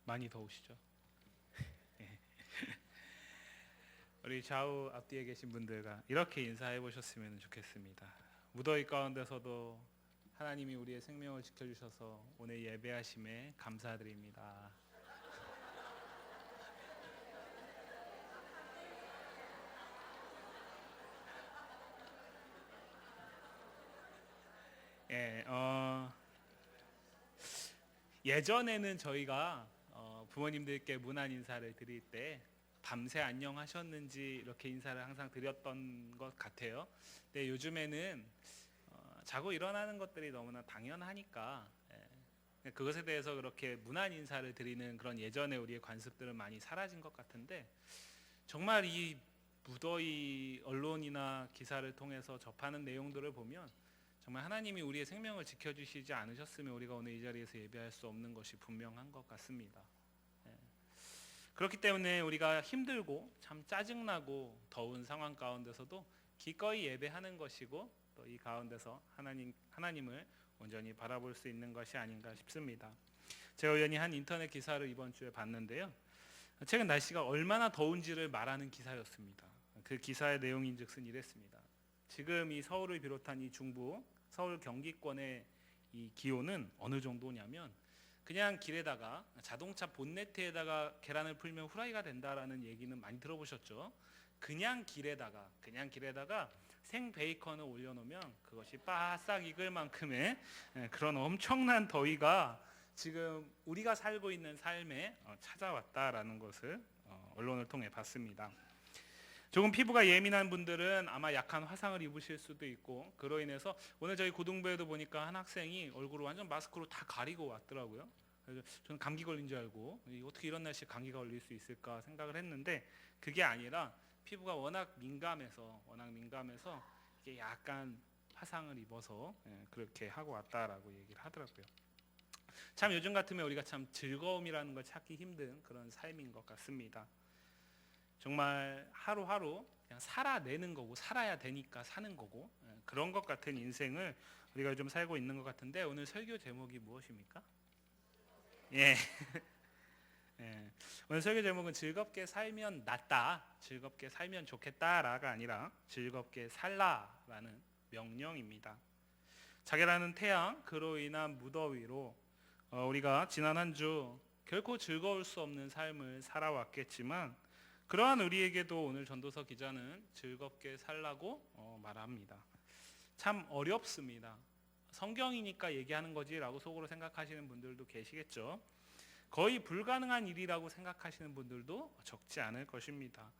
많이 더우시죠? 예. 우리 좌우 앞뒤에 계신 분들과 이렇게 인사해 보셨으면 좋겠습니다. 무더위 가운데서도 하나님이 우리의 생명을 지켜주셔서 오늘 예배하심에 감사드립니다. 예, 예전에는 저희가 부모님들께 문안 인사를 드릴 때 밤새 안녕하셨는지 이렇게 인사를 항상 드렸던 것 같아요. 근데 요즘에는 자고 일어나는 것들이 너무나 당연하니까 그것에 대해서 그렇게 문안 인사를 드리는 그런 예전의 우리의 관습들은 많이 사라진 것 같은데, 정말 이 무더위 언론이나 기사를 통해서 접하는 내용들을 보면 정말 하나님이 우리의 생명을 지켜주시지 않으셨으면 우리가 오늘 이 자리에서 예배할 수 없는 것이 분명한 것 같습니다. 그렇기 때문에 우리가 힘들고 참 짜증나고 더운 상황 가운데서도 기꺼이 예배하는 것이고, 또 이 가운데서 하나님을 온전히 바라볼 수 있는 것이 아닌가 싶습니다. 제가 우연히 한 인터넷 기사를 이번 주에 봤는데요, 최근 날씨가 얼마나 더운지를 말하는 기사였습니다. 그 기사의 내용인즉슨 이랬습니다. 지금 이 서울을 비롯한 이 중부 서울 경기권의 이 기온은 어느 정도냐면, 그냥 길에다가 자동차 본네트에다가 계란을 풀면 후라이가 된다라는 얘기는 많이 들어보셨죠? 그냥 길에다가 생 베이컨을 올려놓으면 그것이 바싹 익을 만큼의 그런 엄청난 더위가 지금 우리가 살고 있는 삶에 찾아왔다라는 것을 언론을 통해 봤습니다. 조금 피부가 예민한 분들은 아마 약한 화상을 입으실 수도 있고, 그로 인해서 오늘 저희 고등부에도 보니까 한 학생이 얼굴을 완전 마스크로 다 가리고 왔더라고요. 그래서 저는 감기 걸린 줄 알고 어떻게 이런 날씨에 감기가 걸릴 수 있을까 생각을 했는데, 그게 아니라 피부가 워낙 민감해서 이게 약간 화상을 입어서 그렇게 하고 왔다라고 얘기를 하더라고요. 참 요즘 같으면 우리가 참 즐거움이라는 걸 찾기 힘든 그런 삶인 것 같습니다. 정말 하루하루 그냥 살아내는 거고, 살아야 되니까 사는 거고, 그런 것 같은 인생을 우리가 좀 살고 있는 것 같은데, 오늘 설교 제목이 무엇입니까? 예. 예. 오늘 설교 제목은 즐겁게 살면 낫다, 즐겁게 살면 좋겠다라가 아니라 즐겁게 살라라는 명령입니다. 자결하는 태양, 그로 인한 무더위로 우리가 지난 한 주 결코 즐거울 수 없는 삶을 살아왔겠지만, 그러한 우리에게도 오늘 전도서 기자는 즐겁게 살라고 말합니다. 참 어렵습니다. 성경이니까 얘기하는 거지라고 속으로 생각하시는 분들도 계시겠죠. 거의 불가능한 일이라고 생각하시는 분들도 적지 않을 것입니다.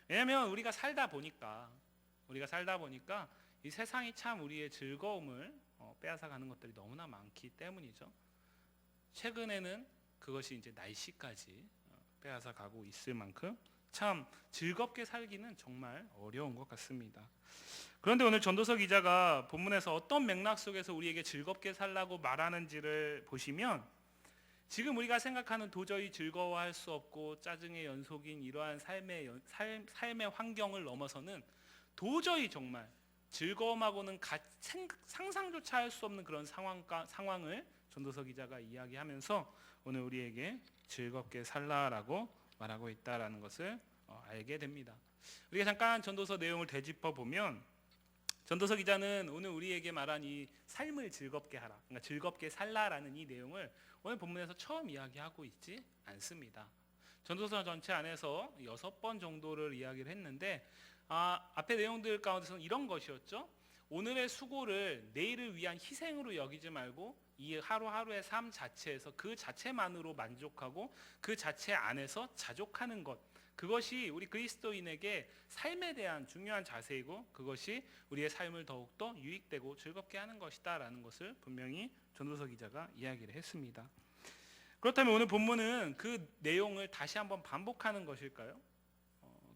왜냐하면 우리가 살다 보니까 이 세상이 참 우리의 즐거움을 빼앗아가는 것들이 너무나 많기 때문이죠. 최근에는 그것이 이제 날씨까지 빼앗아가고 있을 만큼 참 즐겁게 살기는 정말 어려운 것 같습니다. 그런데 오늘 전도서 기자가 본문에서 어떤 맥락 속에서 우리에게 즐겁게 살라고 말하는지를 보시면, 지금 우리가 생각하는 도저히 즐거워할 수 없고 짜증의 연속인 이러한 삶의 환경을 넘어서는 도저히 정말 즐거움하고는 상상조차 할 수 없는 그런 상황을 전도서 기자가 이야기하면서 오늘 우리에게 즐겁게 살라라고 말하고 있다라는 것을 알게 됩니다. 우리가 잠깐 전도서 내용을 되짚어 보면, 전도서 기자는 오늘 우리에게 말한 이 삶을 즐겁게 하라, 그러니까 즐겁게 살라라는 이 내용을 오늘 본문에서 처음 이야기하고 있지 않습니다. 전도서 전체 안에서 6번 정도를 이야기를 했는데, 앞에 내용들 가운데서는 이런 것이었죠. 오늘의 수고를 내일을 위한 희생으로 여기지 말고 이 하루하루의 삶 자체에서 그 자체만으로 만족하고 그 자체 안에서 자족하는 것, 그것이 우리 그리스도인에게 삶에 대한 중요한 자세이고, 그것이 우리의 삶을 더욱더 유익되고 즐겁게 하는 것이다 라는 것을 분명히 전도서 기자가 이야기를 했습니다. 그렇다면 오늘 본문은 그 내용을 다시 한번 반복하는 것일까요?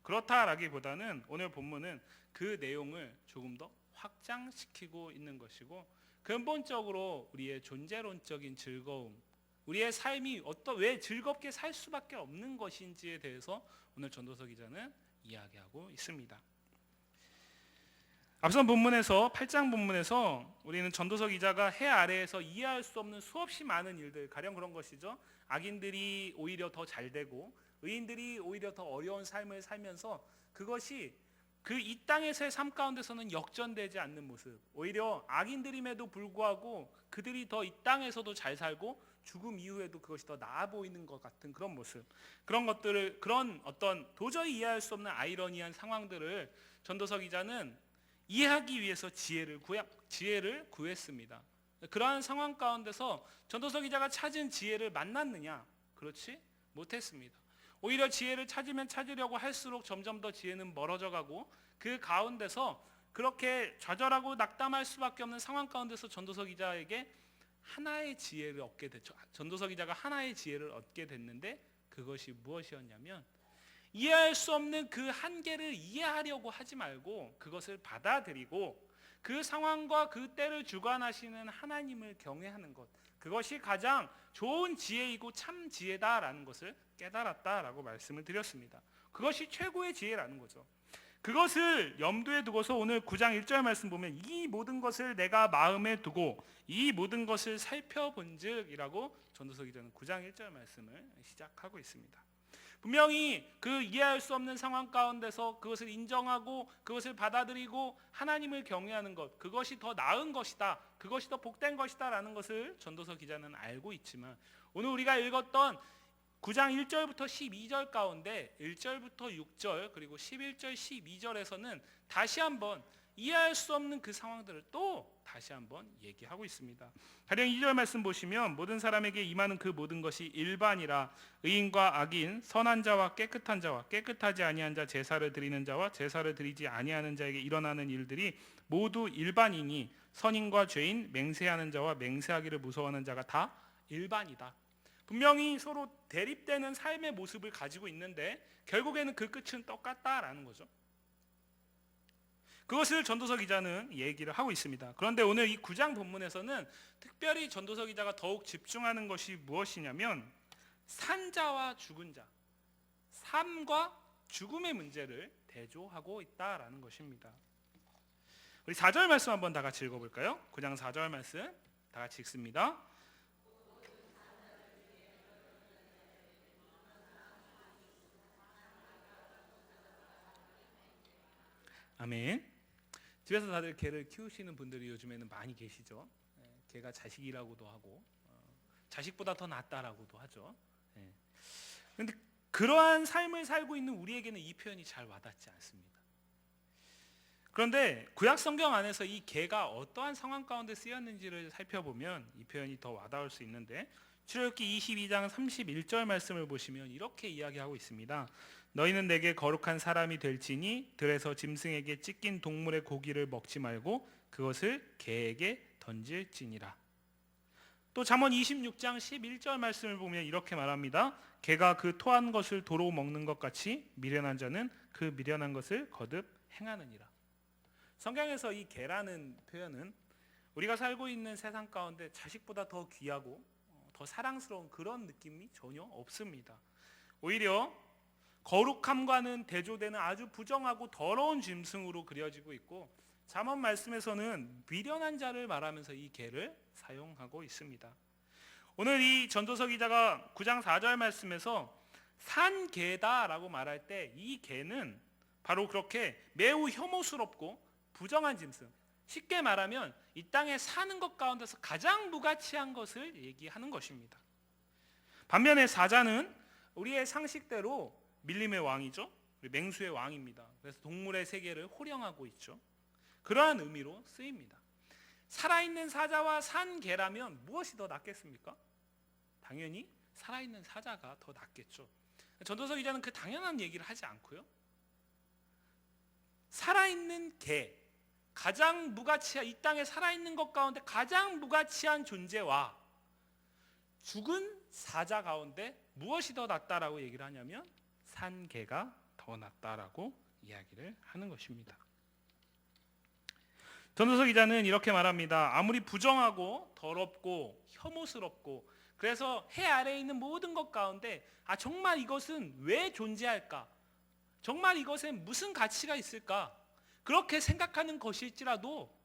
그렇다라기보다는 오늘 본문은 그 내용을 조금 더 확장시키고 있는 것이고, 근본적으로 우리의 존재론적인 즐거움, 우리의 삶이 왜 즐겁게 살 수밖에 없는 것인지에 대해서 오늘 전도서 기자는 이야기하고 있습니다. 앞선 본문에서 8장 본문에서 우리는 전도서 기자가 해 아래에서 이해할 수 없는 수없이 많은 일들, 가령 그런 것이죠. 악인들이 오히려 더 잘되고 의인들이 오히려 더 어려운 삶을 살면서 그것이 그 이 땅에서의 삶 가운데서는 역전되지 않는 모습, 오히려 악인들임에도 불구하고 그들이 더 이 땅에서도 잘 살고 죽음 이후에도 그것이 더 나아 보이는 것 같은 그런 모습, 그런 것들을, 그런 어떤 도저히 이해할 수 없는 아이러니한 상황들을 전도서 기자는 이해하기 위해서 지혜를 구했습니다. 그러한 상황 가운데서 전도서 기자가 찾은 지혜를 만났느냐? 그렇지 못했습니다. 오히려 지혜를 찾으면 찾으려고 할수록 점점 더 지혜는 멀어져 가고, 그 가운데서 그렇게 좌절하고 낙담할 수밖에 없는 상황 가운데서 전도서 기자에게 하나의 지혜를 얻게 됐죠. 전도서 기자가 하나의 지혜를 얻게 됐는데, 그것이 무엇이었냐면 이해할 수 없는 그 한계를 이해하려고 하지 말고 그것을 받아들이고 그 상황과 그 때를 주관하시는 하나님을 경외하는 것, 그것이 가장 좋은 지혜이고 참 지혜다라는 것을 깨달았다라고 말씀을 드렸습니다. 그것이 최고의 지혜라는 거죠. 그것을 염두에 두고서 오늘 9장 1절 말씀 보면 이 모든 것을 내가 마음에 두고 이 모든 것을 살펴본즉 이라고 전도서 기자는 9장 1절 말씀을 시작하고 있습니다. 분명히 그 이해할 수 없는 상황 가운데서 그것을 인정하고 그것을 받아들이고 하나님을 경외하는 것, 그것이 더 나은 것이다, 그것이 더 복된 것이다 라는 것을 전도서 기자는 알고 있지만, 오늘 우리가 읽었던 9장 1절부터 12절 가운데 1절부터 6절 그리고 11절 12절에서는 다시 한번 이해할 수 없는 그 상황들을 또 다시 한번 얘기하고 있습니다. 가령 2절 말씀 보시면 모든 사람에게 임하는 그 모든 것이 일반이라 의인과 악인, 선한 자와 깨끗한 자와 깨끗하지 아니한 자, 제사를 드리는 자와 제사를 드리지 아니하는 자에게 일어나는 일들이 모두 일반이니 선인과 죄인, 맹세하는 자와 맹세하기를 무서워하는 자가 다 일반이다. 분명히 서로 대립되는 삶의 모습을 가지고 있는데 결국에는 그 끝은 똑같다라는 거죠. 그것을 전도서 기자는 얘기를 하고 있습니다. 그런데 오늘 이 9장 본문에서는 특별히 전도서 기자가 더욱 집중하는 것이 무엇이냐면 산 자와 죽은 자, 삶과 죽음의 문제를 대조하고 있다라는 것입니다. 우리 4절 말씀 한번 다 같이 읽어볼까요? 9장 4절 말씀 다 같이 읽습니다. 아멘. 집에서 다들 개를 키우시는 분들이 요즘에는 많이 계시죠. 개가 자식이라고도 하고 자식보다 더 낫다라고도 하죠. 그런데 그러한 삶을 살고 있는 우리에게는 이 표현이 잘 와닿지 않습니다. 그런데 구약 성경 안에서 이 개가 어떠한 상황 가운데 쓰였는지를 살펴보면 이 표현이 더 와닿을 수 있는데, 출애굽기 22장 31절 말씀을 보시면 이렇게 이야기하고 있습니다. 너희는 내게 거룩한 사람이 될지니 들에서 짐승에게 찢긴 동물의 고기를 먹지 말고 그것을 개에게 던질지니라. 또 잠언 26장 11절 말씀을 보면 이렇게 말합니다. 개가 그 토한 것을 도로 먹는 것 같이 미련한 자는 그 미련한 것을 거듭 행하느니라. 성경에서 이 개라는 표현은 우리가 살고 있는 세상 가운데 자식보다 더 귀하고 더 사랑스러운 그런 느낌이 전혀 없습니다. 오히려 거룩함과는 대조되는 아주 부정하고 더러운 짐승으로 그려지고 있고, 잠언 말씀에서는 미련한 자를 말하면서 이 개를 사용하고 있습니다. 오늘 이 전도서 기자가 9장 4절 말씀에서 산 개다라고 말할 때 이 개는 바로 그렇게 매우 혐오스럽고 부정한 짐승, 쉽게 말하면 이 땅에 사는 것 가운데서 가장 무가치한 것을 얘기하는 것입니다. 반면에 사자는 우리의 상식대로 밀림의 왕이죠. 맹수의 왕입니다. 그래서 동물의 세계를 호령하고 있죠. 그러한 의미로 쓰입니다. 살아있는 사자와 산 개라면 무엇이 더 낫겠습니까? 당연히 살아있는 사자가 더 낫겠죠. 전도서 기자는 그 당연한 얘기를 하지 않고요. 살아있는 개, 가장 무가치한, 이 땅에 살아있는 것 가운데 가장 무가치한 존재와 죽은 사자 가운데 무엇이 더 낫다라고 얘기를 하냐면 산 개가 더 낫다라고 이야기를 하는 것입니다. 전도서 기자는 이렇게 말합니다. 아무리 부정하고 더럽고 혐오스럽고 그래서 해 아래에 있는 모든 것 가운데 정말 이것은 왜 존재할까? 정말 이것에 무슨 가치가 있을까? 그렇게 생각하는 것일지라도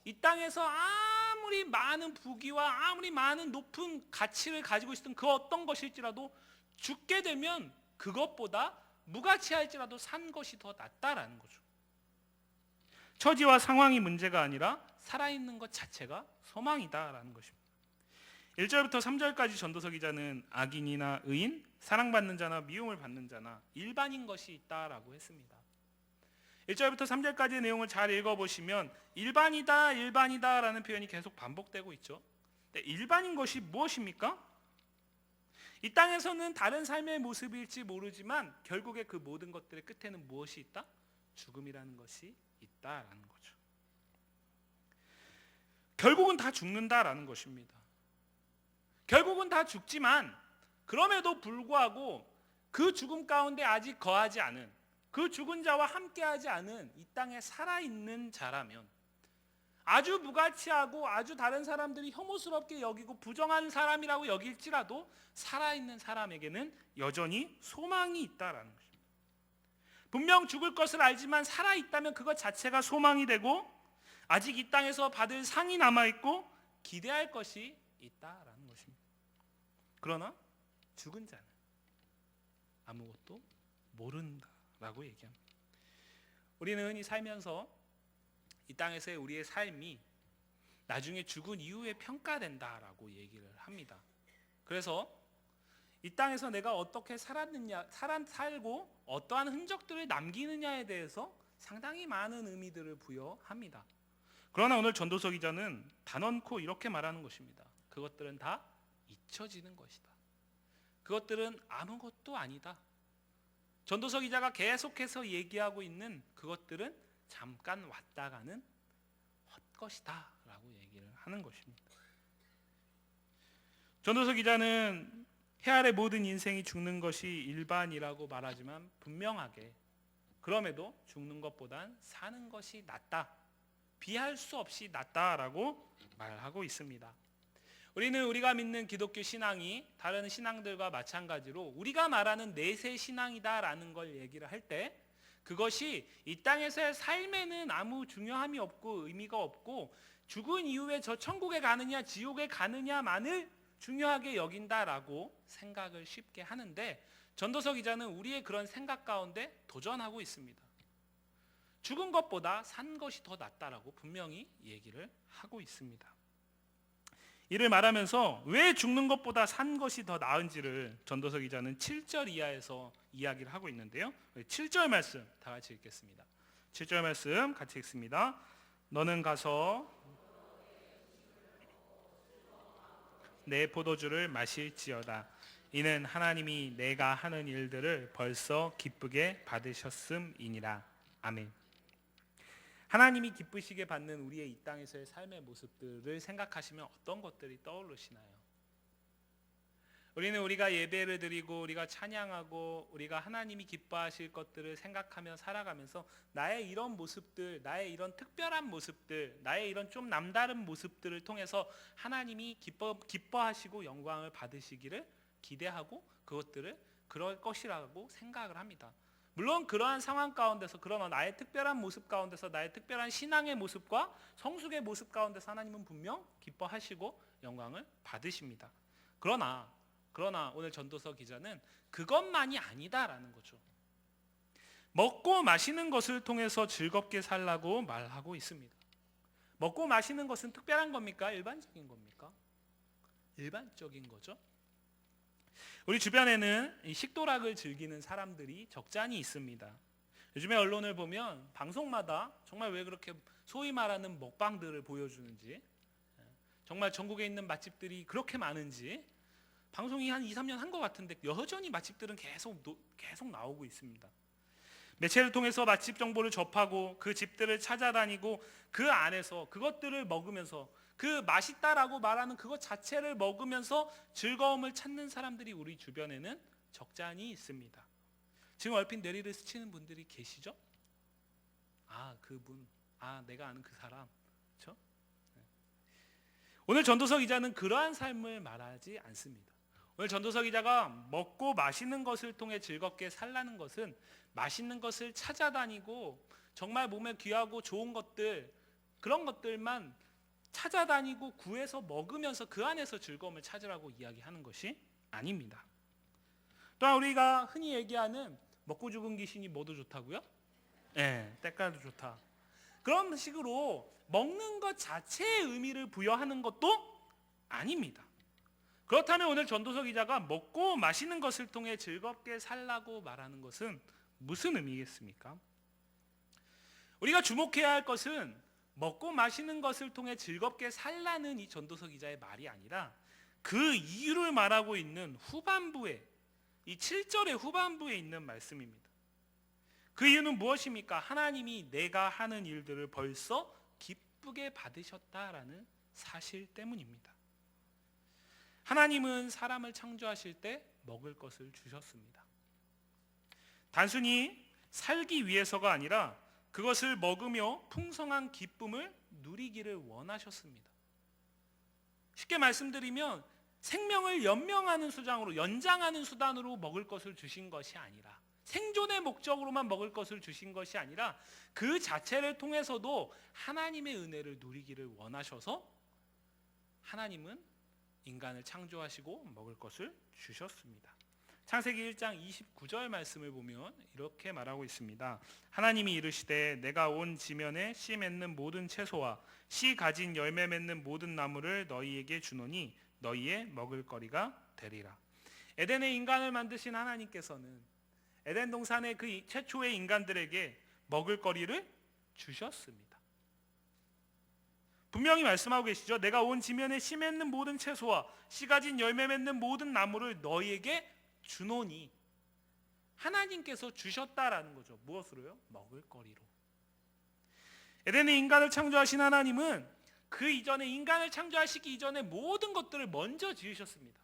이 땅에서 아무리 많은 부귀와 아무리 많은 높은 가치를 가지고 있었던 그 어떤 것일지라도 죽게 되면 그것보다 무가치할지라도 산 것이 더 낫다라는 거죠. 처지와 상황이 문제가 아니라 살아있는 것 자체가 소망이다라는 것입니다. 1절부터 3절까지 전도서 기자는 악인이나 의인, 사랑받는 자나 미움을 받는 자나 일반인 것이 있다라고 했습니다. 1절부터 3절까지의 내용을 잘 읽어보시면 일반이다, 일반이다라는 표현이 계속 반복되고 있죠. 근데 일반인 것이 무엇입니까? 이 땅에서는 다른 삶의 모습일지 모르지만 결국에 그 모든 것들의 끝에는 무엇이 있다? 죽음이라는 것이 있다라는 거죠. 결국은 다 죽는다라는 것입니다. 결국은 다 죽지만 그럼에도 불구하고 그 죽음 가운데 아직 거하지 않은, 그 죽은 자와 함께하지 않은 이 땅에 살아있는 자라면, 아주 무가치하고 아주 다른 사람들이 혐오스럽게 여기고 부정한 사람이라고 여길지라도 살아있는 사람에게는 여전히 소망이 있다라는 것입니다. 분명 죽을 것을 알지만 살아있다면 그것 자체가 소망이 되고 아직 이 땅에서 받을 상이 남아있고 기대할 것이 있다라는 것입니다. 그러나 죽은 자는 아무것도 모른다라고 얘기합니다. 우리는 흔히 살면서 이 땅에서의 우리의 삶이 나중에 죽은 이후에 평가된다라고 얘기를 합니다. 그래서 이 땅에서 내가 어떻게 살고 어떠한 흔적들을 남기느냐에 대해서 상당히 많은 의미들을 부여합니다. 그러나 오늘 전도서 기자는 단언코 이렇게 말하는 것입니다. 그것들은 다 잊혀지는 것이다. 그것들은 아무것도 아니다. 전도서 기자가 계속해서 얘기하고 있는 그것들은 잠깐 왔다 가는 헛것이다 라고 얘기를 하는 것입니다. 전도서 기자는 해 아래 모든 인생이 죽는 것이 일반이라고 말하지만 분명하게 그럼에도 죽는 것보단 사는 것이 낫다, 비할 수 없이 낫다라고 말하고 있습니다. 우리는 우리가 믿는 기독교 신앙이 다른 신앙들과 마찬가지로 우리가 말하는 내세 신앙이다라는 걸 얘기를 할 때 그것이 이 땅에서의 삶에는 아무 중요함이 없고 의미가 없고 죽은 이후에 저 천국에 가느냐 지옥에 가느냐만을 중요하게 여긴다라고 생각을 쉽게 하는데, 전도서 기자는 우리의 그런 생각 가운데 도전하고 있습니다. 죽은 것보다 산 것이 더 낫다라고 분명히 얘기를 하고 있습니다. 이를 말하면서 왜 죽는 것보다 산 것이 더 나은지를 전도서 기자는 7절 이하에서 이야기를 하고 있는데요. 7절 말씀 다 같이 읽겠습니다. 7절 말씀 같이 읽습니다. 너는 가서 내 포도주를 마실지어다. 이는 하나님이 내가 하는 일들을 벌써 기쁘게 받으셨음이니라. 아멘. 하나님이 기쁘시게 받는 우리의 이 땅에서의 삶의 모습들을 생각하시면 어떤 것들이 떠오르시나요? 우리는 우리가 예배를 드리고 우리가 찬양하고 우리가 하나님이 기뻐하실 것들을 생각하며 살아가면서 나의 이런 모습들, 나의 이런 특별한 모습들, 나의 이런 좀 남다른 모습들을 통해서 하나님이 기뻐하시고 영광을 받으시기를 기대하고 그것들을 그럴 것이라고 생각을 합니다. 물론 그러한 상황 가운데서, 그러나 나의 특별한 모습 가운데서, 나의 특별한 신앙의 모습과 성숙의 모습 가운데서 하나님은 분명 기뻐하시고 영광을 받으십니다. 그러나 오늘 전도서 기자는 그것만이 아니다라는 거죠. 먹고 마시는 것을 통해서 즐겁게 살라고 말하고 있습니다. 먹고 마시는 것은 특별한 겁니까? 일반적인 겁니까? 일반적인 거죠. 우리 주변에는 이 식도락을 즐기는 사람들이 적잖이 있습니다. 요즘에 언론을 보면 방송마다 정말 왜 그렇게 소위 말하는 먹방들을 보여주는지, 정말 전국에 있는 맛집들이 그렇게 많은지 방송이 한 2, 3년 한 것 같은데 여전히 맛집들은 계속 나오고 있습니다. 매체를 통해서 맛집 정보를 접하고 그 집들을 찾아다니고 그 안에서 그것들을 먹으면서 그 맛있다라고 말하는 그것 자체를 먹으면서 즐거움을 찾는 사람들이 우리 주변에는 적잖이 있습니다. 지금 얼핏 뇌리를 스치는 분들이 계시죠? 아, 그분, 내가 아는 그 사람, 그렇죠? 오늘 전도서 기자는 그러한 삶을 말하지 않습니다. 오늘 전도서 기자가 먹고 마시는 것을 통해 즐겁게 살라는 것은 맛있는 것을 찾아다니고 정말 몸에 귀하고 좋은 것들, 그런 것들만 찾아다니고 구해서 먹으면서 그 안에서 즐거움을 찾으라고 이야기하는 것이 아닙니다. 또한 우리가 흔히 얘기하는 먹고 죽은 귀신이 뭐도 좋다고요? 네, 때깔도 좋다. 그런 식으로 먹는 것 자체의 의미를 부여하는 것도 아닙니다. 그렇다면 오늘 전도서 기자가 먹고 마시는 것을 통해 즐겁게 살라고 말하는 것은 무슨 의미겠습니까? 우리가 주목해야 할 것은 먹고 마시는 것을 통해 즐겁게 살라는 이 전도서 기자의 말이 아니라 그 이유를 말하고 있는 후반부에, 이 7절의 후반부에 있는 말씀입니다. 그 이유는 무엇입니까? 하나님이 내가 하는 일들을 벌써 기쁘게 받으셨다라는 사실 때문입니다. 하나님은 사람을 창조하실 때 먹을 것을 주셨습니다. 단순히 살기 위해서가 아니라 그것을 먹으며 풍성한 기쁨을 누리기를 원하셨습니다. 쉽게 말씀드리면 생명을 연명하는 수단으로, 연장하는 수단으로 먹을 것을 주신 것이 아니라, 생존의 목적으로만 먹을 것을 주신 것이 아니라 그 자체를 통해서도 하나님의 은혜를 누리기를 원하셔서 하나님은 인간을 창조하시고 먹을 것을 주셨습니다. 창세기 1장 29절 말씀을 보면 이렇게 말하고 있습니다. 하나님이 이르시되 내가 온 지면에 씨 맺는 모든 채소와 씨 가진 열매 맺는 모든 나무를 너희에게 주노니 너희의 먹을 거리가 되리라. 에덴의 인간을 만드신 하나님께서는 에덴 동산의 그 최초의 인간들에게 먹을 거리를 주셨습니다. 분명히 말씀하고 계시죠. 내가 온 지면에 씨 맺는 모든 채소와 씨 가진 열매 맺는 모든 나무를 너희에게 주노니, 하나님께서 주셨다라는 거죠. 무엇으로요? 먹을 거리로. 에덴의 인간을 창조하신 하나님은 그 이전에, 인간을 창조하시기 이전에 모든 것들을 먼저 지으셨습니다.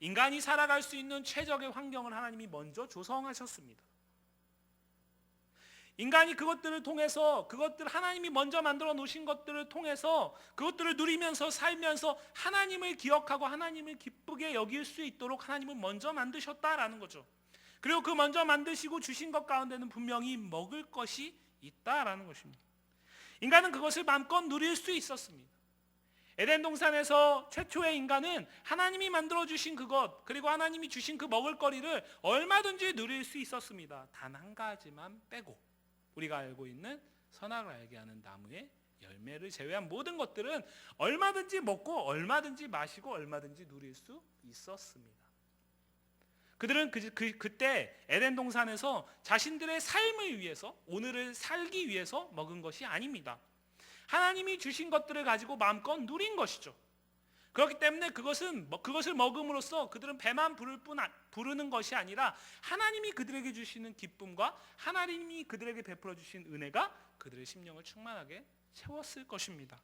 인간이 살아갈 수 있는 최적의 환경을 하나님이 먼저 조성하셨습니다. 인간이 그것들을 통해서, 그것들 하나님이 먼저 만들어 놓으신 것들을 통해서 그것들을 누리면서 살면서 하나님을 기억하고 하나님을 기쁘게 여길 수 있도록 하나님은 먼저 만드셨다라는 거죠. 그리고 그 먼저 만드시고 주신 것 가운데는 분명히 먹을 것이 있다라는 것입니다. 인간은 그것을 마음껏 누릴 수 있었습니다. 에덴 동산에서 최초의 인간은 하나님이 만들어 주신 그것, 그리고 하나님이 주신 그 먹을 거리를 얼마든지 누릴 수 있었습니다. 단 한 가지만 빼고, 우리가 알고 있는 선악을 알게 하는 나무의 열매를 제외한 모든 것들은 얼마든지 먹고 얼마든지 마시고 얼마든지 누릴 수 있었습니다. 그들은 그때 에덴 동산에서 자신들의 삶을 위해서, 오늘을 살기 위해서 먹은 것이 아닙니다. 하나님이 주신 것들을 가지고 마음껏 누린 것이죠. 그렇기 때문에 그것을 먹음으로써 그들은 배만 부르는 것이 아니라 하나님이 그들에게 주시는 기쁨과 하나님이 그들에게 베풀어 주신 은혜가 그들의 심령을 충만하게 채웠을 것입니다.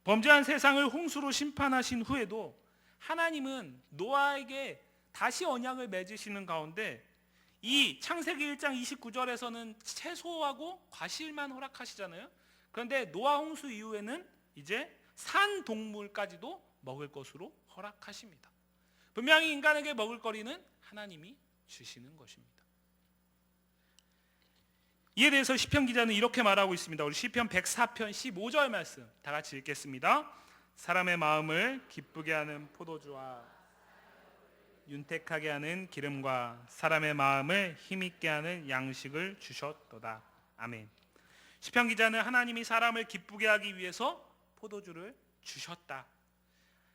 범죄한 세상을 홍수로 심판하신 후에도 하나님은 노아에게 다시 언약을 맺으시는 가운데, 이 창세기 1장 29절에서는 채소하고 과실만 허락하시잖아요. 그런데 노아 홍수 이후에는 이제 산 동물까지도 먹을 것으로 허락하십니다. 분명히 인간에게 먹을 거리는 하나님이 주시는 것입니다. 이에 대해서 시편 기자는 이렇게 말하고 있습니다. 우리 시편 104편 15절 말씀 다 같이 읽겠습니다. 사람의 마음을 기쁘게 하는 포도주와 윤택하게 하는 기름과 사람의 마음을 힘있게 하는 양식을 주셨도다. 아멘. 시편 기자는 하나님이 사람을 기쁘게 하기 위해서 포도주를 주셨다.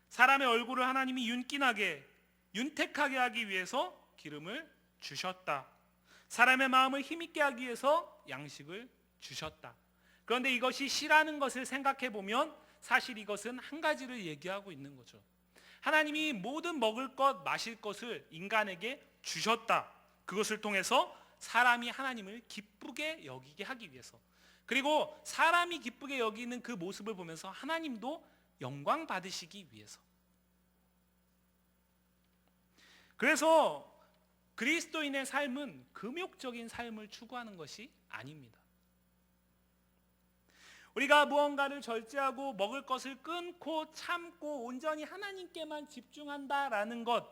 사람의 얼굴을 하나님이 윤기나게, 윤택하게 하기 위해서 기름을 주셨다. 사람의 마음을 힘있게 하기 위해서 양식을 주셨다. 그런데 이것이 시라는 것을 생각해 보면 사실 이것은 한 가지를 얘기하고 있는 거죠. 하나님이 모든 먹을 것, 마실 것을 인간에게 주셨다. 그것을 통해서 사람이 하나님을 기쁘게 여기게 하기 위해서, 그리고 사람이 기쁘게 여기는 그 모습을 보면서 하나님도 영광 받으시기 위해서. 그래서 그리스도인의 삶은 금욕적인 삶을 추구하는 것이 아닙니다. 우리가 무언가를 절제하고 먹을 것을 끊고 참고 온전히 하나님께만 집중한다라는 것,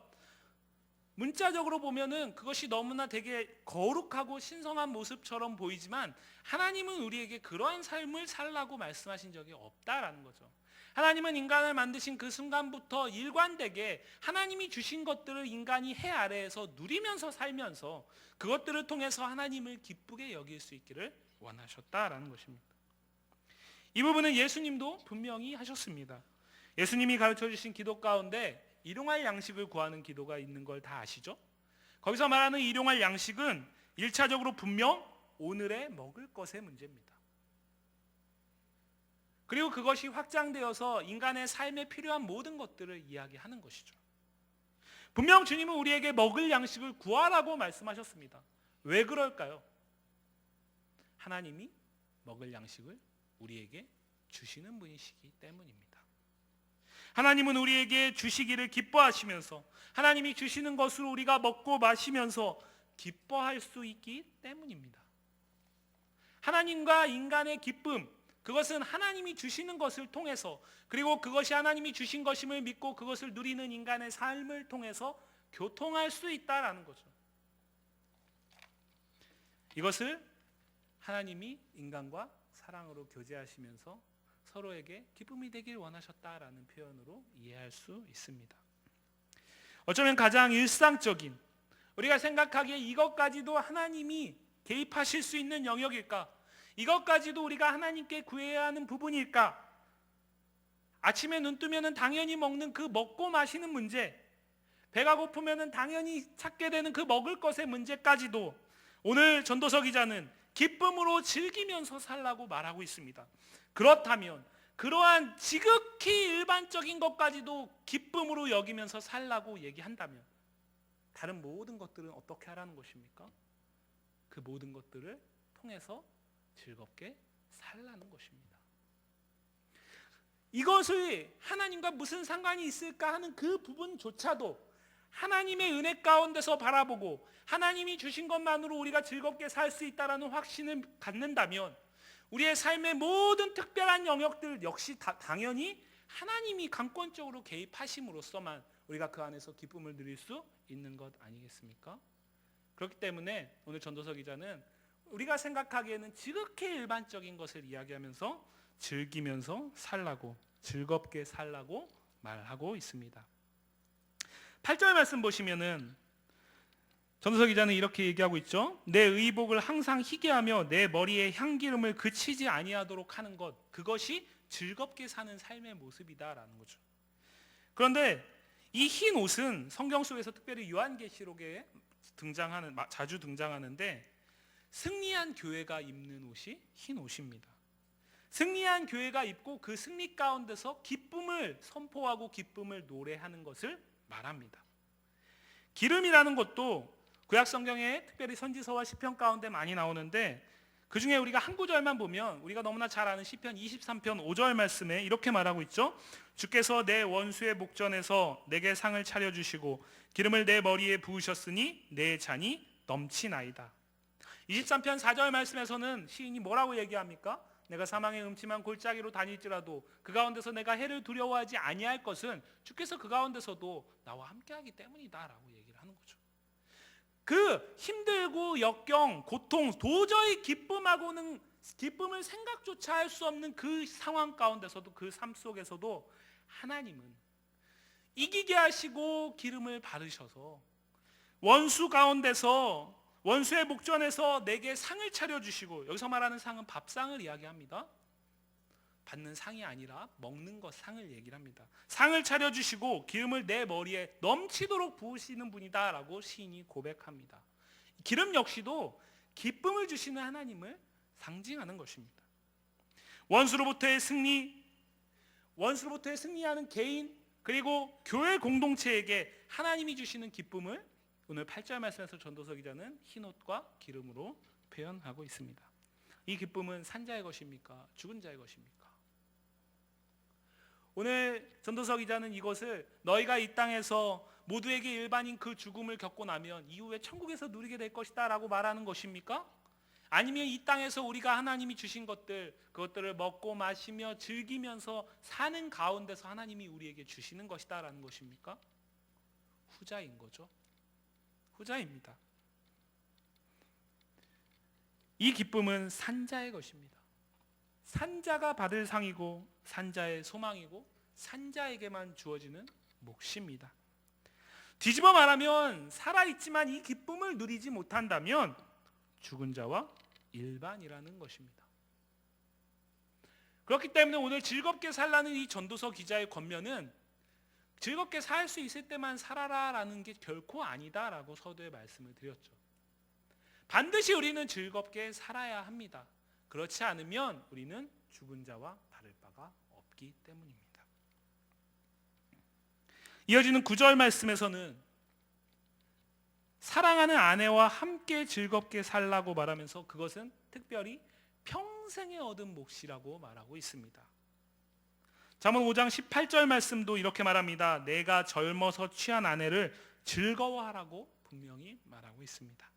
문자적으로 보면은 그것이 너무나 되게 거룩하고 신성한 모습처럼 보이지만 하나님은 우리에게 그러한 삶을 살라고 말씀하신 적이 없다라는 거죠. 하나님은 인간을 만드신 그 순간부터 일관되게 하나님이 주신 것들을 인간이 해 아래에서 누리면서 살면서 그것들을 통해서 하나님을 기쁘게 여길 수 있기를 원하셨다라는 것입니다. 이 부분은 예수님도 분명히 하셨습니다. 예수님이 가르쳐 주신 기도 가운데 일용할 양식을 구하는 기도가 있는 걸 다 아시죠? 거기서 말하는 일용할 양식은 1차적으로 분명 오늘의 먹을 것의 문제입니다. 그리고 그것이 확장되어서 인간의 삶에 필요한 모든 것들을 이야기하는 것이죠. 분명 주님은 우리에게 먹을 양식을 구하라고 말씀하셨습니다. 왜 그럴까요? 하나님이 먹을 양식을 우리에게 주시는 분이시기 때문입니다. 하나님은 우리에게 주시기를 기뻐하시면서 하나님이 주시는 것으로 우리가 먹고 마시면서 기뻐할 수 있기 때문입니다. 하나님과 인간의 기쁨, 그것은 하나님이 주시는 것을 통해서 그리고 그것이 하나님이 주신 것임을 믿고 그것을 누리는 인간의 삶을 통해서 교통할 수 있다라는 거죠. 이것을 하나님이 인간과 사랑으로 교제하시면서 서로에게 기쁨이 되길 원하셨다라는 표현으로 이해할 수 있습니다. 어쩌면 가장 일상적인 우리가 생각하기에 이것까지도 하나님이 개입하실 수 있는 영역일까? 이것까지도 우리가 하나님께 구해야 하는 부분일까? 아침에 눈 뜨면 당연히 먹는 그 먹고 마시는 문제, 배가 고프면 당연히 찾게 되는 그 먹을 것의 문제까지도 오늘 전도서 기자는 기쁨으로 즐기면서 살라고 말하고 있습니다. 그렇다면 그러한 지극히 일반적인 것까지도 기쁨으로 여기면서 살라고 얘기한다면 다른 모든 것들은 어떻게 하라는 것입니까? 그 모든 것들을 통해서 즐겁게 살라는 것입니다. 이것이 하나님과 무슨 상관이 있을까 하는 그 부분조차도 하나님의 은혜 가운데서 바라보고 하나님이 주신 것만으로 우리가 즐겁게 살 수 있다는 확신을 갖는다면 우리의 삶의 모든 특별한 영역들 역시 당연히 하나님이 강권적으로 개입하심으로써만 우리가 그 안에서 기쁨을 누릴 수 있는 것 아니겠습니까? 그렇기 때문에 오늘 전도서 기자는 우리가 생각하기에는 지극히 일반적인 것을 이야기하면서 즐기면서 살라고, 즐겁게 살라고 말하고 있습니다. 8절 말씀 보시면은 전도서 기자는 이렇게 얘기하고 있죠. 내 의복을 항상 희게 하며 내 머리에 향기름을 그치지 아니하도록 하는 것, 그것이 즐겁게 사는 삶의 모습이다라는 거죠. 그런데 이 흰 옷은 성경 속에서 특별히 요한계시록에 자주 등장하는데 승리한 교회가 입는 옷이 흰 옷입니다. 승리한 교회가 입고 그 승리 가운데서 기쁨을 선포하고 기쁨을 노래하는 것을 말합니다. 기름이라는 것도 구약 성경에 특별히 선지서와 시편 가운데 많이 나오는데 그 중에 우리가 한 구절만 보면 우리가 너무나 잘 아는 시편 23편 5절 말씀에 이렇게 말하고 있죠. 주께서 내 원수의 목전에서 내게 상을 차려주시고 기름을 내 머리에 부으셨으니 내 잔이 넘치나이다. 23편 4절 말씀에서는 시인이 뭐라고 얘기합니까? 내가 사망의 음침한 골짜기로 다닐지라도 그 가운데서 내가 해를 두려워하지 아니할 것은 주께서 그 가운데서도 나와 함께하기 때문이다 라고 얘기를 하는 거죠. 그 힘들고 역경, 고통, 도저히 기쁨을 생각조차 할 수 없는 그 상황 가운데서도 그 삶 속에서도 하나님은 이기게 하시고 기름을 바르셔서 원수 가운데서 원수의 목전에서 내게 상을 차려주시고, 여기서 말하는 상은 밥상을 이야기합니다. 받는 상이 아니라 먹는 것 상을 얘기를 합니다. 상을 차려주시고 기름을 내 머리에 넘치도록 부으시는 분이다 라고 시인이 고백합니다. 기름 역시도 기쁨을 주시는 하나님을 상징하는 것입니다. 원수로부터의 승리하는 개인 그리고 교회 공동체에게 하나님이 주시는 기쁨을 오늘 8절 말씀에서 전도서 기자는 흰옷과 기름으로 표현하고 있습니다. 이 기쁨은 산 자의 것입니까? 죽은 자의 것입니까? 오늘 전도서 기자는 이것을 너희가 이 땅에서 모두에게 일반인 그 죽음을 겪고 나면 이후에 천국에서 누리게 될 것이다 라고 말하는 것입니까? 아니면 이 땅에서 우리가 하나님이 주신 그것들을 먹고 마시며 즐기면서 사는 가운데서 하나님이 우리에게 주시는 것이다 라는 것입니까? 후자인 거죠. 후자입니다. 이 기쁨은 산자의 것입니다. 산자가 받을 상이고 산자의 소망이고 산자에게만 주어지는 몫입니다. 뒤집어 말하면 살아있지만 이 기쁨을 누리지 못한다면 죽은 자와 일반이라는 것입니다. 그렇기 때문에 오늘 즐겁게 살라는 이 전도서 기자의 권면은 즐겁게 살 수 있을 때만 살아라라는 게 결코 아니다라고 서두에 말씀을 드렸죠. 반드시 우리는 즐겁게 살아야 합니다. 그렇지 않으면 우리는 죽은 자와 다를 바가 없기 때문입니다. 이어지는 9절 말씀에서는 사랑하는 아내와 함께 즐겁게 살라고 말하면서 그것은 특별히 평생에 얻은 몫이라고 말하고 있습니다. 잠언 5장 18절 말씀도 이렇게 말합니다. 내가 젊어서 취한 아내를 즐거워하라고 분명히 말하고 있습니다.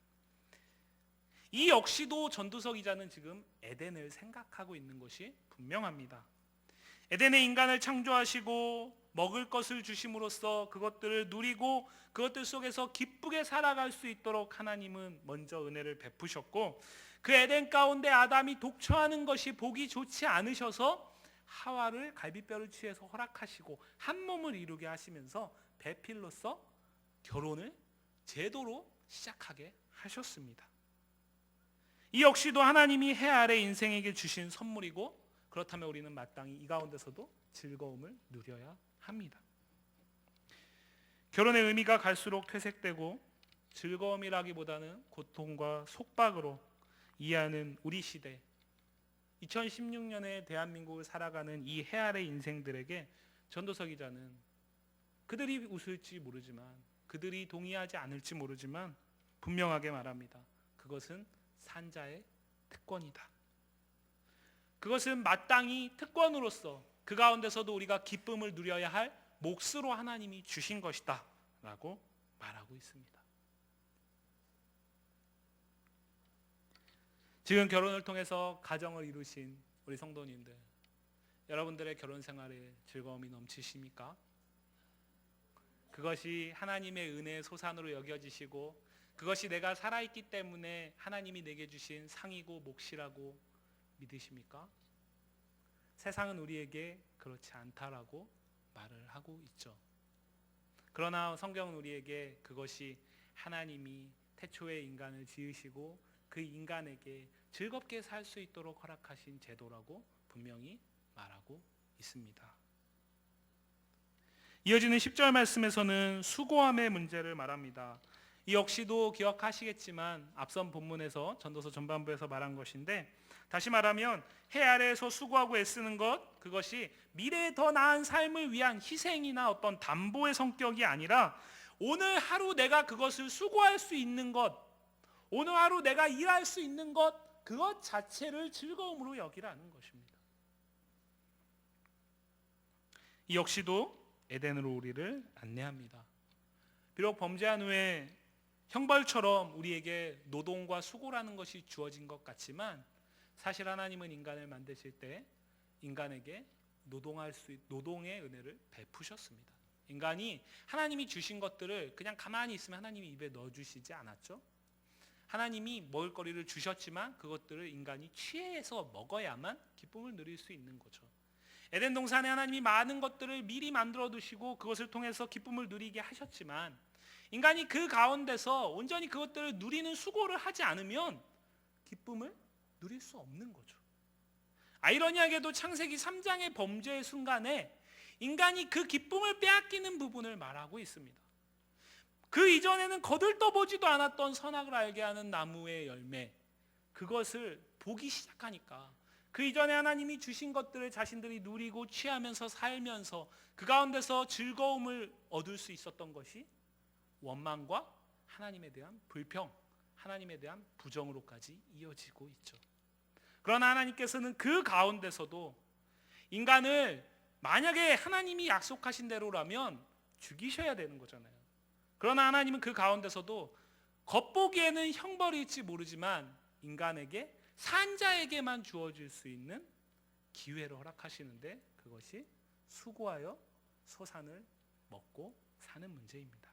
이 역시도 전도서 기자는 지금 에덴을 생각하고 있는 것이 분명합니다. 에덴의 인간을 창조하시고 먹을 것을 주심으로써 그것들을 누리고 그것들 속에서 기쁘게 살아갈 수 있도록 하나님은 먼저 은혜를 베푸셨고, 그 에덴 가운데 아담이 독처하는 것이 보기 좋지 않으셔서 하와를 갈비뼈를 취해서 허락하시고 한 몸을 이루게 하시면서 배필로서 결혼을 제도로 시작하게 하셨습니다. 이 역시도 하나님이 해 아래 인생에게 주신 선물이고, 그렇다면 우리는 마땅히 이 가운데서도 즐거움을 누려야 합니다. 결혼의 의미가 갈수록 퇴색되고 즐거움이라기보다는 고통과 속박으로 이해하는 우리 시대, 2016년에 대한민국을 살아가는 이 해 아래 인생들에게 전도서 기자는 그들이 웃을지 모르지만, 그들이 동의하지 않을지 모르지만 분명하게 말합니다. 그것은 산자의 특권이다. 그것은 마땅히 특권으로서 그 가운데서도 우리가 기쁨을 누려야 할 몫으로 하나님이 주신 것이다 라고 말하고 있습니다. 지금 결혼을 통해서 가정을 이루신 우리 성도님들, 여러분들의 결혼 생활에 즐거움이 넘치십니까? 그것이 하나님의 은혜의 소산으로 여겨지시고 그것이 내가 살아있기 때문에 하나님이 내게 주신 상이고 몫이라고 믿으십니까? 세상은 우리에게 그렇지 않다라고 말을 하고 있죠. 그러나 성경은 우리에게 그것이 하나님이 태초에 인간을 지으시고 그 인간에게 즐겁게 살 수 있도록 허락하신 제도라고 분명히 말하고 있습니다. 이어지는 10절 말씀에서는 수고함의 문제를 말합니다. 이 역시도 기억하시겠지만 앞선 본문에서 전도서 전반부에서 말한 것인데, 다시 말하면 해 아래에서 수고하고 애쓰는 것, 그것이 미래에 더 나은 삶을 위한 희생이나 어떤 담보의 성격이 아니라 오늘 하루 내가 그것을 수고할 수 있는 것, 오늘 하루 내가 일할 수 있는 것, 그것 자체를 즐거움으로 여기라는 것입니다. 이 역시도 에덴으로 우리를 안내합니다. 비록 범죄한 후에 형벌처럼 우리에게 노동과 수고라는 것이 주어진 것 같지만, 사실 하나님은 인간을 만드실 때 인간에게 노동의 은혜를 베푸셨습니다. 인간이 하나님이 주신 것들을 그냥 가만히 있으면 하나님이 입에 넣어주시지 않았죠. 하나님이 먹을 거리를 주셨지만 그것들을 인간이 취해서 먹어야만 기쁨을 누릴 수 있는 거죠. 에덴 동산에 하나님이 많은 것들을 미리 만들어 두시고 그것을 통해서 기쁨을 누리게 하셨지만, 인간이 그 가운데서 온전히 그것들을 누리는 수고를 하지 않으면 기쁨을 누릴 수 없는 거죠. 아이러니하게도 창세기 3장의 범죄의 순간에 인간이 그 기쁨을 빼앗기는 부분을 말하고 있습니다. 그 이전에는 거들떠보지도 않았던 선악을 알게 하는 나무의 열매, 그것을 보기 시작하니까 그 이전에 하나님이 주신 것들을 자신들이 누리고 취하면서 살면서 그 가운데서 즐거움을 얻을 수 있었던 것이 원망과 하나님에 대한 불평, 하나님에 대한 부정으로까지 이어지고 있죠. 그러나 하나님께서는 그 가운데서도 인간을 만약에 하나님이 약속하신 대로라면 죽이셔야 되는 거잖아요. 그러나 하나님은 그 가운데서도 겉보기에는 형벌일지 모르지만 인간에게 산자에게만 주어질 수 있는 기회를 허락하시는데, 그것이 수고하여 소산을 먹고 사는 문제입니다.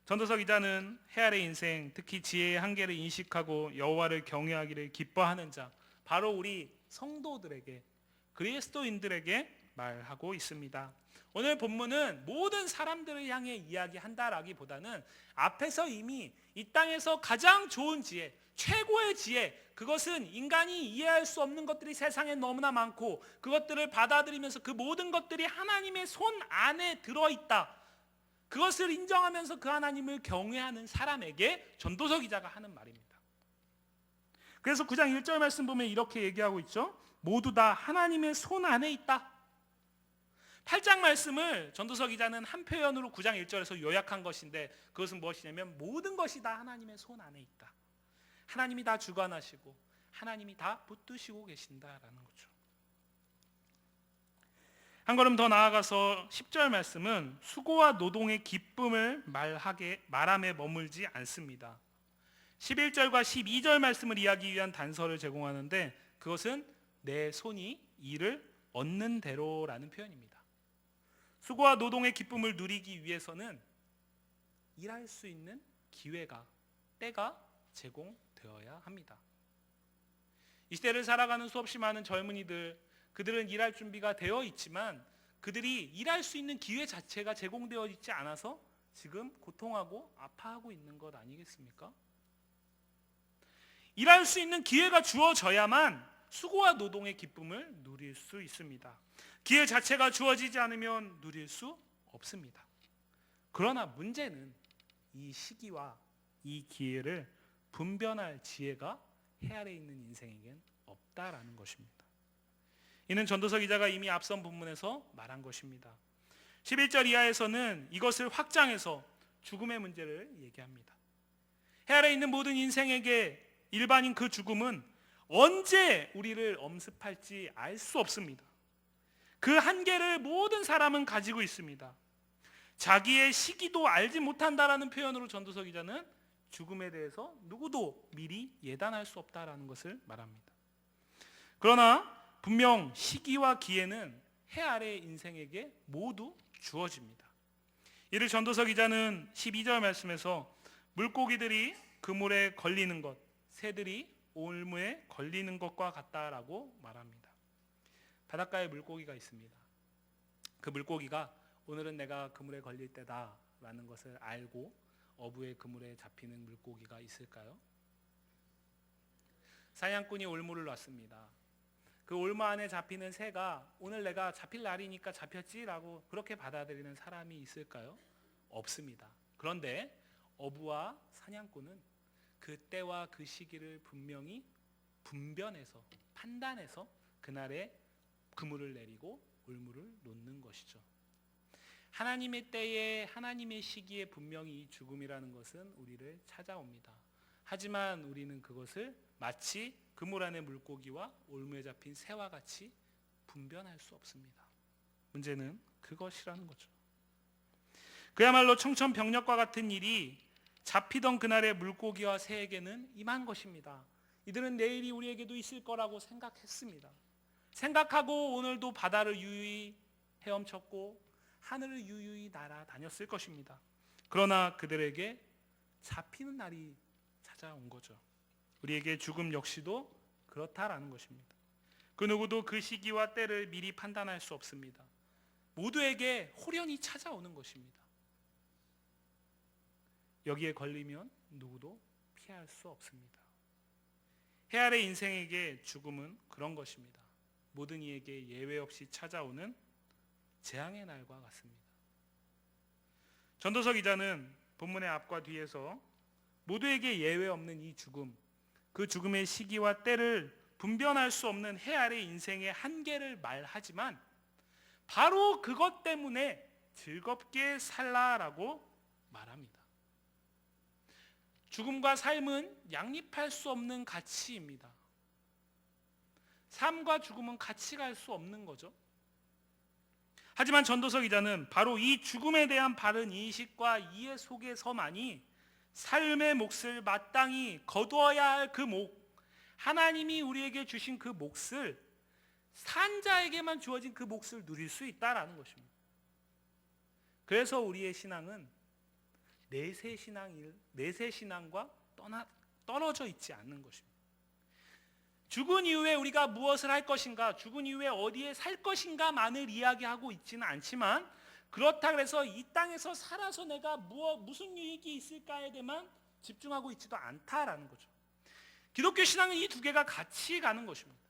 전도서 기자는 해 아래 인생, 특히 지혜의 한계를 인식하고 여호와를 경외하기를 기뻐하는 자, 바로 우리 성도들에게, 그리스도인들에게 말하고 있습니다. 오늘 본문은 모든 사람들을 향해 이야기한다라기보다는 앞에서 이미 이 땅에서 가장 좋은 지혜, 최고의 지혜, 그것은 인간이 이해할 수 없는 것들이 세상에 너무나 많고 그것들을 받아들이면서 그 모든 것들이 하나님의 손 안에 들어있다, 그것을 인정하면서 그 하나님을 경외하는 사람에게 전도서 기자가 하는 말입니다. 그래서 9장 1절 말씀 보면 이렇게 얘기하고 있죠. 모두 다 하나님의 손 안에 있다. 8장 말씀을 전도서 기자는 한 표현으로 9장 1절에서 요약한 것인데, 그것은 무엇이냐면 모든 것이 다 하나님의 손 안에 있다. 하나님이 다 주관하시고 하나님이 다 붙드시고 계신다라는 거죠. 한 걸음 더 나아가서 10절 말씀은 수고와 노동의 기쁨을 말함에 머물지 않습니다. 11절과 12절 말씀을 이해하기 위한 단서를 제공하는데, 그것은 내 손이 이를 얻는 대로라는 표현입니다. 수고와 노동의 기쁨을 누리기 위해서는 일할 수 있는 기회가, 때가 제공되어야 합니다. 이 시대를 살아가는 수없이 많은 젊은이들, 그들은 일할 준비가 되어 있지만 그들이 일할 수 있는 기회 자체가 제공되어 있지 않아서 지금 고통하고 아파하고 있는 것 아니겠습니까? 일할 수 있는 기회가 주어져야만 수고와 노동의 기쁨을 누릴 수 있습니다. 기회 자체가 주어지지 않으면 누릴 수 없습니다. 그러나 문제는 이 시기와 이 기회를 분별할 지혜가 해 아래 있는 인생에겐 없다라는 것입니다. 이는 전도서 기자가 이미 앞선 본문에서 말한 것입니다. 11절 이하에서는 이것을 확장해서 죽음의 문제를 얘기합니다. 해 아래 있는 모든 인생에게 일반인 그 죽음은 언제 우리를 엄습할지 알 수 없습니다. 그 한계를 모든 사람은 가지고 있습니다. 자기의 시기도 알지 못한다라는 표현으로 전도서 기자는 죽음에 대해서 누구도 미리 예단할 수 없다라는 것을 말합니다. 그러나 분명 시기와 기회는 해 아래 인생에게 모두 주어집니다. 이를 전도서 기자는 12절 말씀에서 물고기들이 그물에 걸리는 것, 새들이 올무에 걸리는 것과 같다라고 말합니다. 바닷가에 물고기가 있습니다. 그 물고기가 오늘은 내가 그물에 걸릴 때다라는 것을 알고 어부의 그물에 잡히는 물고기가 있을까요? 사냥꾼이 올무를 놨습니다. 그 올무 안에 잡히는 새가 오늘 내가 잡힐 날이니까 잡혔지라고 그렇게 받아들이는 사람이 있을까요? 없습니다. 그런데 어부와 사냥꾼은 그 때와 그 시기를 분명히 분변해서, 판단해서 그날에 그물을 내리고 올무를 놓는 것이죠. 하나님의 때에, 하나님의 시기에 분명히 이 죽음이라는 것은 우리를 찾아옵니다. 하지만 우리는 그것을 마치 그물 안의 물고기와 올무에 잡힌 새와 같이 분별할 수 없습니다. 문제는 그것이라는 거죠. 그야말로 청천벽력과 같은 일이 잡히던 그날의 물고기와 새에게는 임한 것입니다. 이들은 내일이 우리에게도 있을 거라고 생각했습니다. 생각하고 오늘도 바다를 유유히 헤엄쳤고 하늘을 유유히 날아다녔을 것입니다. 그러나 그들에게 잡히는 날이 찾아온 거죠. 우리에게 죽음 역시도 그렇다라는 것입니다. 그 누구도 그 시기와 때를 미리 판단할 수 없습니다. 모두에게 홀연히 찾아오는 것입니다. 여기에 걸리면 누구도 피할 수 없습니다. 해 아래 인생에게 죽음은 그런 것입니다. 모든 이에게 예외 없이 찾아오는 재앙의 날과 같습니다. 전도서 기자는 본문의 앞과 뒤에서 모두에게 예외 없는 이 죽음, 그 죽음의 시기와 때를 분별할 수 없는 해 아래 인생의 한계를 말하지만 바로 그것 때문에 즐겁게 살라라고 말합니다. 죽음과 삶은 양립할 수 없는 가치입니다. 삶과 죽음은 같이 갈 수 없는 거죠. 하지만 전도서 기자는 바로 이 죽음에 대한 바른 인식과 이해 속에서만이 삶의 몫을 마땅히 거두어야 할 그 목, 하나님이 우리에게 주신 그 몫을, 산 자에게만 주어진 그 몫을 누릴 수 있다라는 것입니다. 그래서 우리의 신앙은 내세 신앙과 떨어져 있지 않는 것입니다. 죽은 이후에 우리가 무엇을 할 것인가, 죽은 이후에 어디에 살 것인가만을 이야기하고 있지는 않지만, 그렇다고 해서 이 땅에서 살아서 내가 무슨 유익이 있을까에 대해만 집중하고 있지도 않다라는 거죠. 기독교 신앙은 이 두 개가 같이 가는 것입니다.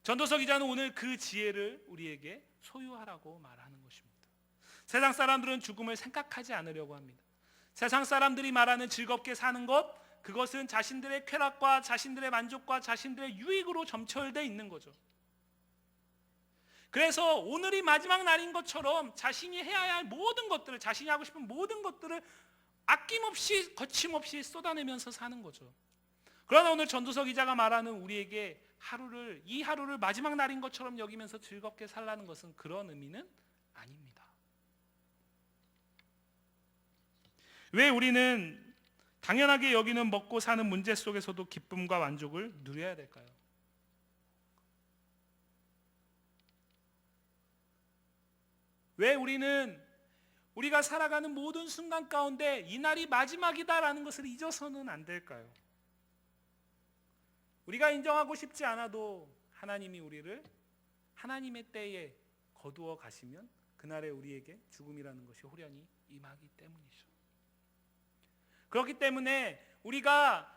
전도서 기자는 오늘 그 지혜를 우리에게 소유하라고 말하는 것입니다. 세상 사람들은 죽음을 생각하지 않으려고 합니다. 세상 사람들이 말하는 즐겁게 사는 것, 그것은 자신들의 쾌락과 자신들의 만족과 자신들의 유익으로 점철되어 있는 거죠. 그래서 오늘이 마지막 날인 것처럼 자신이 해야 할 모든 것들을, 자신이 하고 싶은 모든 것들을 아낌없이 거침없이 쏟아내면서 사는 거죠. 그러나 오늘 전도서 기자가 말하는 우리에게 이 하루를 마지막 날인 것처럼 여기면서 즐겁게 살라는 것은 그런 의미는 아닙니다. 왜 우리는 당연하게 여기는 먹고 사는 문제 속에서도 기쁨과 만족을 누려야 될까요? 왜 우리가 살아가는 모든 순간 가운데 이 날이 마지막이다라는 것을 잊어서는 안 될까요? 우리가 인정하고 싶지 않아도 하나님이 우리를 하나님의 때에 거두어 가시면 그날에 우리에게 죽음이라는 것이 호련히 임하기 때문이죠. 그렇기 때문에 우리가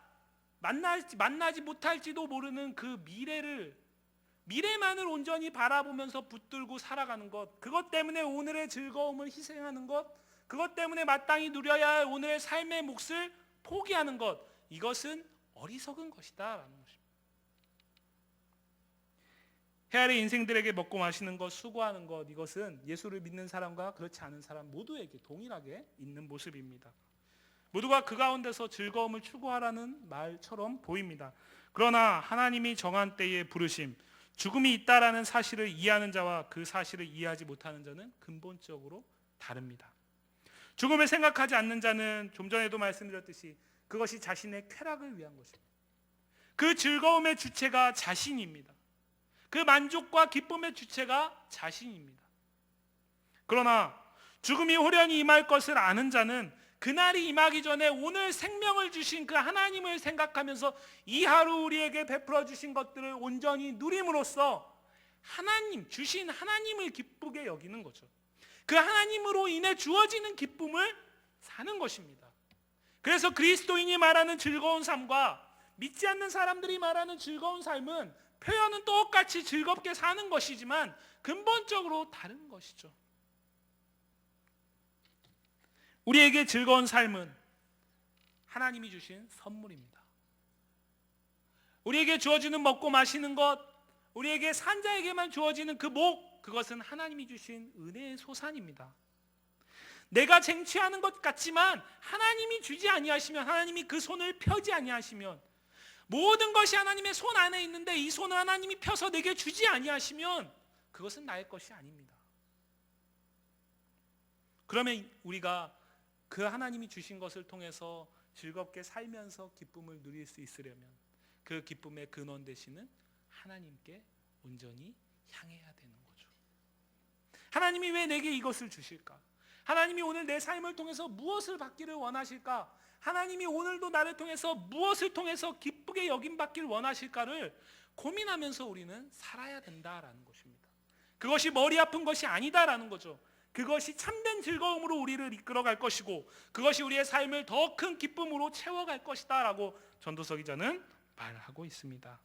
만나지 못할지도 모르는 그 미래만을 온전히 바라보면서 붙들고 살아가는 것, 그것 때문에 오늘의 즐거움을 희생하는 것, 그것 때문에 마땅히 누려야 할 오늘의 삶의 몫을 포기하는 것, 이것은 어리석은 것이다 라는 것입니다. 헤아리 인생들에게 먹고 마시는 것, 수고하는 것, 이것은 예수를 믿는 사람과 그렇지 않은 사람 모두에게 동일하게 있는 모습입니다. 모두가 그 가운데서 즐거움을 추구하라는 말처럼 보입니다. 그러나 하나님이 정한 때에 부르심, 죽음이 있다라는 사실을 이해하는 자와 그 사실을 이해하지 못하는 자는 근본적으로 다릅니다. 죽음을 생각하지 않는 자는 좀 전에도 말씀드렸듯이 그것이 자신의 쾌락을 위한 것입니다. 그 즐거움의 주체가 자신입니다. 그 만족과 기쁨의 주체가 자신입니다. 그러나 죽음이 호련히 임할 것을 아는 자는 그날이 임하기 전에 오늘 생명을 주신 그 하나님을 생각하면서 이 하루 우리에게 베풀어 주신 것들을 온전히 누림으로써 주신 하나님을 기쁘게 여기는 거죠. 그 하나님으로 인해 주어지는 기쁨을 사는 것입니다. 그래서 그리스도인이 말하는 즐거운 삶과 믿지 않는 사람들이 말하는 즐거운 삶은 표현은 똑같이 즐겁게 사는 것이지만 근본적으로 다른 것이죠. 우리에게 즐거운 삶은 하나님이 주신 선물입니다. 우리에게 주어지는 먹고 마시는 것, 우리에게 산 자에게만 주어지는 그 복, 그것은 하나님이 주신 은혜의 소산입니다. 내가 쟁취하는 것 같지만 하나님이 주지 아니하시면, 하나님이 그 손을 펴지 아니하시면, 모든 것이 하나님의 손 안에 있는데 이 손을 하나님이 펴서 내게 주지 아니하시면 그것은 나의 것이 아닙니다. 그러면 우리가 그 하나님이 주신 것을 통해서 즐겁게 살면서 기쁨을 누릴 수 있으려면 그 기쁨의 근원 되시는 하나님께 온전히 향해야 되는 거죠. 하나님이 왜 내게 이것을 주실까? 하나님이 오늘 내 삶을 통해서 무엇을 받기를 원하실까? 하나님이 오늘도 나를 통해서 무엇을 통해서 기쁘게 여김받기를 원하실까를 고민하면서 우리는 살아야 된다라는 것입니다. 그것이 머리 아픈 것이 아니다라는 거죠. 그것이 참된 즐거움으로 우리를 이끌어갈 것이고 그것이 우리의 삶을 더 큰 기쁨으로 채워갈 것이다 라고 전도서 기자는 말하고 있습니다.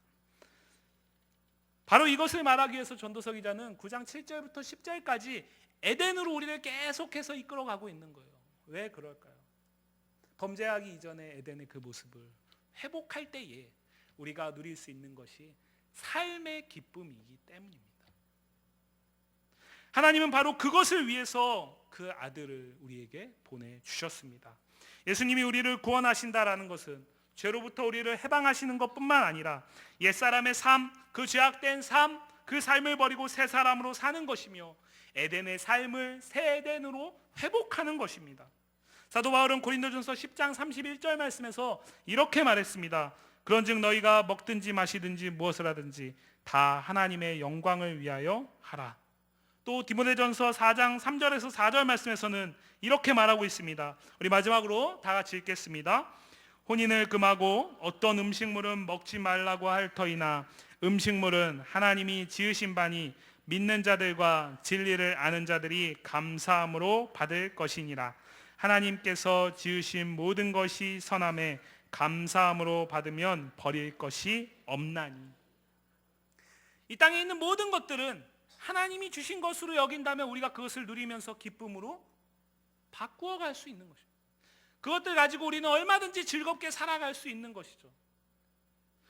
바로 이것을 말하기 위해서 전도서 기자는 9장 7절부터 10절까지 에덴으로 우리를 계속해서 이끌어가고 있는 거예요. 왜 그럴까요? 범죄하기 이전의 에덴의 그 모습을 회복할 때에 우리가 누릴 수 있는 것이 삶의 기쁨이기 때문입니다. 하나님은 바로 그것을 위해서 그 아들을 우리에게 보내주셨습니다. 예수님이 우리를 구원하신다라는 것은 죄로부터 우리를 해방하시는 것뿐만 아니라 옛사람의 삶, 그 죄악된 삶, 그 삶을 버리고 새 사람으로 사는 것이며 에덴의 삶을 새 에덴으로 회복하는 것입니다. 사도 바울은 고린도전서 10장 31절 말씀에서 이렇게 말했습니다. 그런즉 너희가 먹든지 마시든지 무엇을 하든지 다 하나님의 영광을 위하여 하라. 또 디모데전서 4장 3절에서 4절 말씀에서는 이렇게 말하고 있습니다. 우리 마지막으로 다 같이 읽겠습니다. 혼인을 금하고 어떤 음식물은 먹지 말라고 할 터이나 음식물은 하나님이 지으신 바니 믿는 자들과 진리를 아는 자들이 감사함으로 받을 것이니라. 하나님께서 지으신 모든 것이 선함에 감사함으로 받으면 버릴 것이 없나니. 이 땅에 있는 모든 것들은 하나님이 주신 것으로 여긴다면 우리가 그것을 누리면서 기쁨으로 바꾸어 갈 수 있는 것입니다. 그것들 가지고 우리는 얼마든지 즐겁게 살아갈 수 있는 것이죠.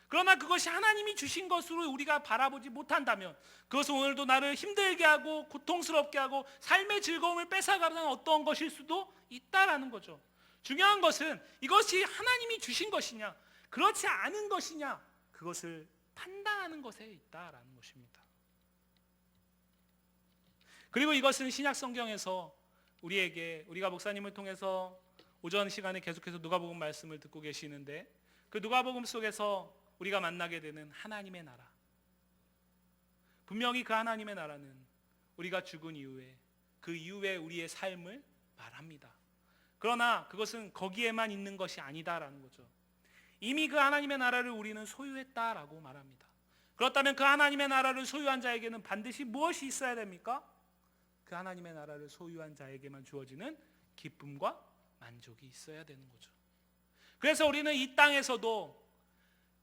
그러나 그것이 하나님이 주신 것으로 우리가 바라보지 못한다면 그것은 오늘도 나를 힘들게 하고 고통스럽게 하고 삶의 즐거움을 뺏어가는 어떤 것일 수도 있다라는 거죠. 중요한 것은 이것이 하나님이 주신 것이냐 그렇지 않은 것이냐 그것을 판단하는 것에 있다라는 것입니다. 그리고 이것은 신약 성경에서 우리가 목사님을 통해서 오전 시간에 계속해서 누가복음 말씀을 듣고 계시는데 그 누가복음 속에서 우리가 만나게 되는 하나님의 나라, 분명히 그 하나님의 나라는 우리가 죽은 이후에 그 이후에 우리의 삶을 말합니다. 그러나 그것은 거기에만 있는 것이 아니다라는 거죠. 이미 그 하나님의 나라를 우리는 소유했다라고 말합니다. 그렇다면 그 하나님의 나라를 소유한 자에게는 반드시 무엇이 있어야 됩니까? 그 하나님의 나라를 소유한 자에게만 주어지는 기쁨과 만족이 있어야 되는 거죠. 그래서 우리는 이 땅에서도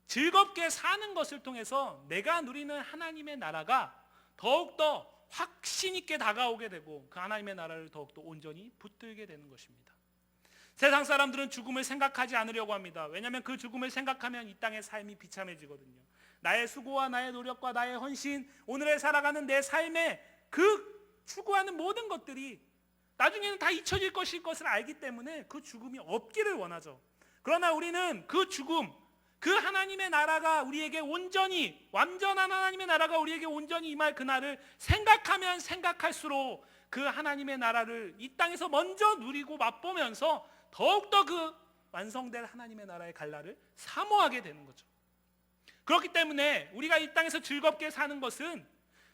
즐겁게 사는 것을 통해서 내가 누리는 하나님의 나라가 더욱더 확신 있게 다가오게 되고 그 하나님의 나라를 더욱더 온전히 붙들게 되는 것입니다. 세상 사람들은 죽음을 생각하지 않으려고 합니다. 왜냐하면 그 죽음을 생각하면 이 땅의 삶이 비참해지거든요. 나의 수고와 나의 노력과 나의 헌신, 오늘에 살아가는 내 삶에 그 추구하는 모든 것들이 나중에는 다 잊혀질 것일 것을 알기 때문에 그 죽음이 없기를 원하죠. 그러나 우리는 그 죽음, 그 하나님의 나라가 우리에게 온전히, 완전한 하나님의 나라가 우리에게 온전히 임할 그날을 생각하면 생각할수록 그 하나님의 나라를 이 땅에서 먼저 누리고 맛보면서 더욱더 그 완성될 하나님의 나라의 갈날을 사모하게 되는 거죠. 그렇기 때문에 우리가 이 땅에서 즐겁게 사는 것은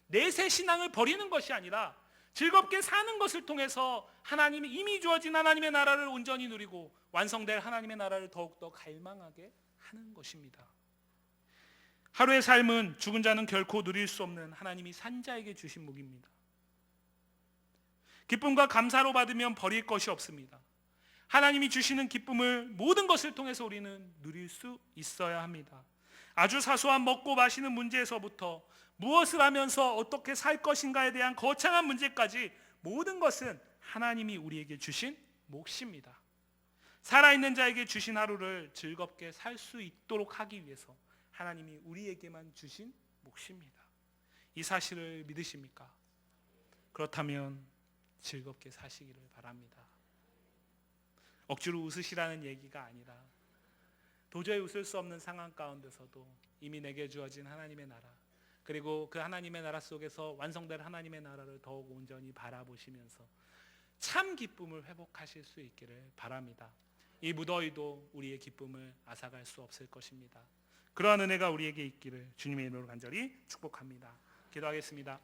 내세 신앙을 버리는 것이 아니라 즐겁게 사는 것을 통해서 하나님이 이미 주어진 하나님의 나라를 온전히 누리고 완성될 하나님의 나라를 더욱더 갈망하게 하는 것입니다. 하루의 삶은 죽은 자는 결코 누릴 수 없는 하나님이 산 자에게 주신 복입니다. 기쁨과 감사로 받으면 버릴 것이 없습니다. 하나님이 주시는 기쁨을 모든 것을 통해서 우리는 누릴 수 있어야 합니다. 아주 사소한 먹고 마시는 문제에서부터 무엇을 하면서 어떻게 살 것인가에 대한 거창한 문제까지 모든 것은 하나님이 우리에게 주신 몫입니다. 살아있는 자에게 주신 하루를 즐겁게 살 수 있도록 하기 위해서 하나님이 우리에게만 주신 몫입니다. 이 사실을 믿으십니까? 그렇다면 즐겁게 사시기를 바랍니다. 억지로 웃으시라는 얘기가 아니라 도저히 웃을 수 없는 상황 가운데서도 이미 내게 주어진 하나님의 나라, 그리고 그 하나님의 나라 속에서 완성될 하나님의 나라를 더욱 온전히 바라보시면서 참 기쁨을 회복하실 수 있기를 바랍니다. 이 무더위도 우리의 기쁨을 앗아갈 수 없을 것입니다. 그러한 은혜가 우리에게 있기를 주님의 이름으로 간절히 축복합니다. 기도하겠습니다.